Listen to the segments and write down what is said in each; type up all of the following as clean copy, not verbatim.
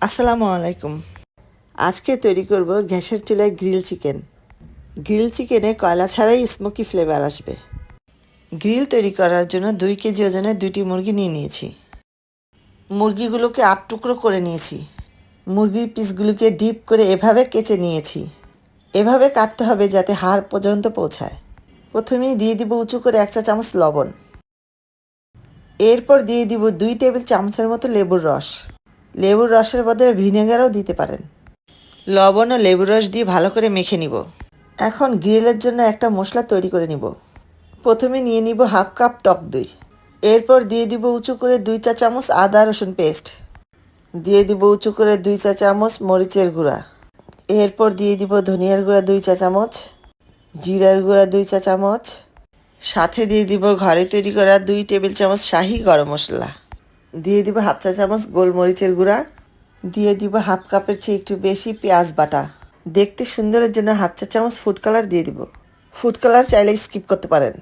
আসসালামু আলাইকুম। আজকে তৈরি করব গ্যাসের চুলায় গ্রিল চিকেন। গ্রিল চিকেনে কয়লা ছাড়াই স্মোকি ফ্লেভার আসবে। গ্রিল তৈরি করার জন্য 2 কেজি ওজনের 2টি মুরগি নিয়ে নিয়েছি। মুরগিগুলোকে 8 টুকরো করে নিয়েছি। মুরগির পিসগুলোকে ডিপ করে এভাবে কেচে নিয়েছি। এভাবে কাটতে হবে যাতে হাড় পর্যন্ত পৌঁছায়। প্রথমেই দিয়ে দিব উঁচু করে 1 চা চামচ লবণ। এরপর দিয়ে দিব 2 টেবিল চামচের মতো লেবুর রস। লেবুর রসের বদলে ভিনেগারও দিতে পারেন। লবণ ও লেবুর রস দিয়ে ভালো করে মেখে নিব। এখন গ্রিলের জন্য একটা মশলা তৈরি করে নিব। প্রথমে নিয়ে নিব হাফ কাপ টক দই। এরপর দিয়ে দিব উঁচু করে 2 চা চামচ আদা রসুন পেস্ট। দিয়ে দিব উঁচু করে 2 চা চামচ মরিচের গুঁড়া। এরপর দিয়ে দিব ধনিয়ার গুঁড়া 2 চা চামচ, জিরার গুঁড়া 2 চা চামচ, সাথে দিয়ে দিব ঘরে তৈরি করা 2 টেবিল চামচ শাহি গরম মশলা। দিয়ে দিব হাফ চা চামচ গোলমরিচের গুঁড়া। দিয়ে দিব হাফ কাপের চেয়ে একটু বেশি পেঁয়াজ বাটা। দেখতে সুন্দরের জন্য হাফ চা চামচ ফুড কালার দিয়ে দিব। ফুড কালার চাইলে স্কিপ করতে পারেন।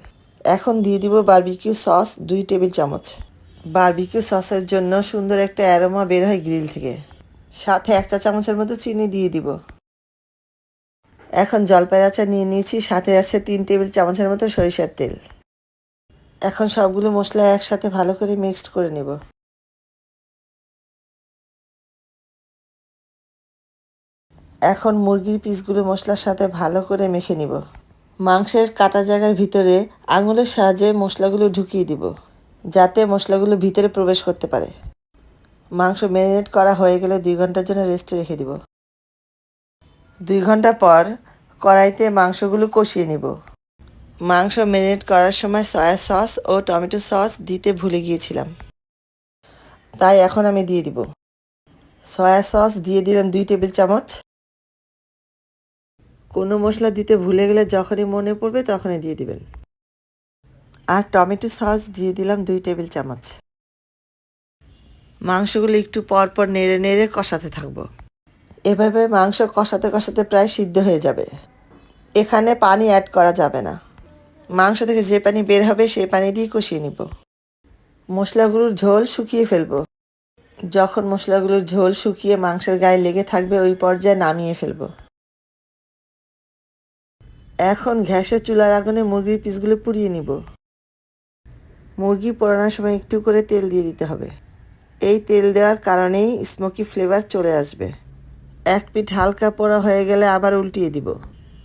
এখন দিয়ে দিব বারবিকিউ সস 2 টেবিল চামচ। বারবিকিউ সসের জন্য সুন্দর একটা অ্যারোমা বের হয় গ্রিল থেকে। সাথে 1 চা চামচের মতো চিনি দিয়ে দিব। এখন জলপাই আচার নিয়ে নিয়েছি, সাথে আছে 3 টেবিল চামচের মতো সরিষার তেল। এখন সবগুলো মশলা একসাথে ভালো করে মিক্সড করে নেব। এখন মুরগির পিসগুলো মশলার সাথে ভালো করে মেখে নিব। মাংসের কাটা জায়গার ভিতরে আঙুলের সাহায্যে মশলাগুলো ঢুকিয়ে দিব, যাতে মশলাগুলো ভিতরে প্রবেশ করতে পারে। মাংস ম্যারিনেট করা হয়ে গেলে 2 ঘন্টার জন্য রেস্টে রেখে দিব। 2 ঘন্টা পর কড়াইতে মাংসগুলো কষিয়ে নিব। মাংস ম্যারিনেট করার সময় সয়া সস ও টমেটো সস দিতে ভুলে গিয়েছিলাম, তাই এখন আমি দিয়ে দিব। সয়া সস দিয়ে দিলাম 2 টেবিল চামচ। কোনো মশলা দিতে ভুলে গেলে যখনই মনে পড়বে তখনই দিয়ে দিবেন। আর টমেটো সস দিয়ে দিলাম 2 টেবিল চামচ। মাংসগুলো একটু পর পর নেড়ে নেড়ে কষাতে থাকবো। এভাবে মাংস কষাতে কষাতে প্রায় সিদ্ধ হয়ে যাবে। এখানে পানি অ্যাড করা যাবে না। মাংস থেকে যে পানি বের হবে সেই পানি দিয়ে কষিয়ে নিব। মশলাগুলোর ঝোল শুকিয়ে ফেলবো। যখন মশলাগুলোর ঝোল শুকিয়ে মাংসের গায়ে লেগে থাকবে ওই পর্যায়ে নামিয়ে ফেলবো। এখন গ্যাসের চুলার আগুনে মুরগির পিসগুলো পুড়িয়ে নিব। মুরগি পোড়ানোর সময় একটু করে তেল দিয়ে দিতে হবে। এই তেল দেওয়ার কারণেই স্মোকি ফ্লেভার চলে আসবে। এক পিঠ হালকা পোড়া হয়ে গেলে আবার উল্টিয়ে দিব।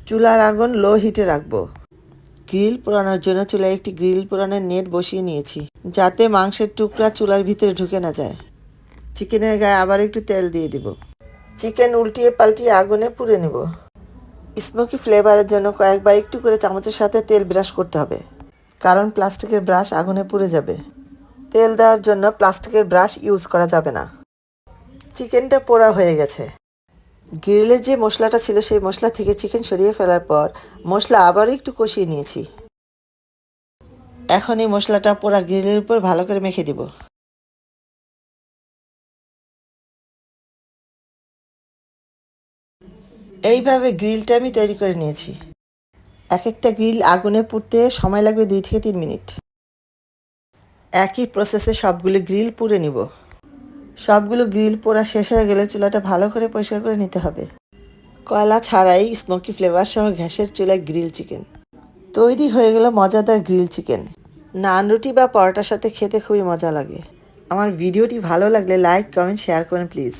চুলার আগুন লো হিটে রাখবো। গ্রিল পোড়ানোর জন্য চুলায় একটি গ্রিল পোড়ানোর নেট বসিয়ে নিয়েছি, যাতে মাংসের টুকরা চুলার ভিতরে ঢুকে না যায়। চিকেনের গায়ে আবার একটু তেল দিয়ে দিব। চিকেন উল্টিয়ে পাল্টিয়ে আগুনে পুড়ে নিব। স্মোকি ফ্লেভারের জন্য কয়েকবার একটু করে চামচের সাথে তেল ব্রাশ করতে হবে, কারণ প্লাস্টিকের ব্রাশ আগুনে পুড়ে যাবে। তেল দেওয়ার জন্য প্লাস্টিকের ব্রাশ ইউজ করা যাবে না। চিকেনটা পোড়া হয়ে গেছে। গ্রিলে যে মশলাটা ছিল সেই মশলা থেকে চিকেন সরিয়ে ফেলার পর মশলা আবারও একটু কষিয়ে নিয়েছি। এখন এই মশলাটা পোড়া গ্রিলের উপর ভালো করে মেখে দিব। এইভাবে গ্রিলটা আমি তৈরি করে নিয়েছি। এক একটা গ্রিল আগুনে পুড়তে সময় লাগবে 2 থেকে 3 মিনিট। একই প্রসেসে সবগুলো গ্রিল পুড়ে নিব। সবগুলো গ্রিল পোড়া শেষ হয়ে গেলে চুলাটা ভালো করে পরিষ্কার করে নিতে হবে। কয়লা ছাড়াই স্মোকি ফ্লেভার সহ গ্যাসের চুলায় গ্রিল চিকেন তৈরি হয়ে গেল। মজাদার গ্রিল চিকেন নান, রুটি বা পরোটার সাথে খেতে খুবই মজা লাগে। আমার ভিডিওটি ভালো লাগলে লাইক, কমেন্ট, শেয়ার করুন প্লিজ।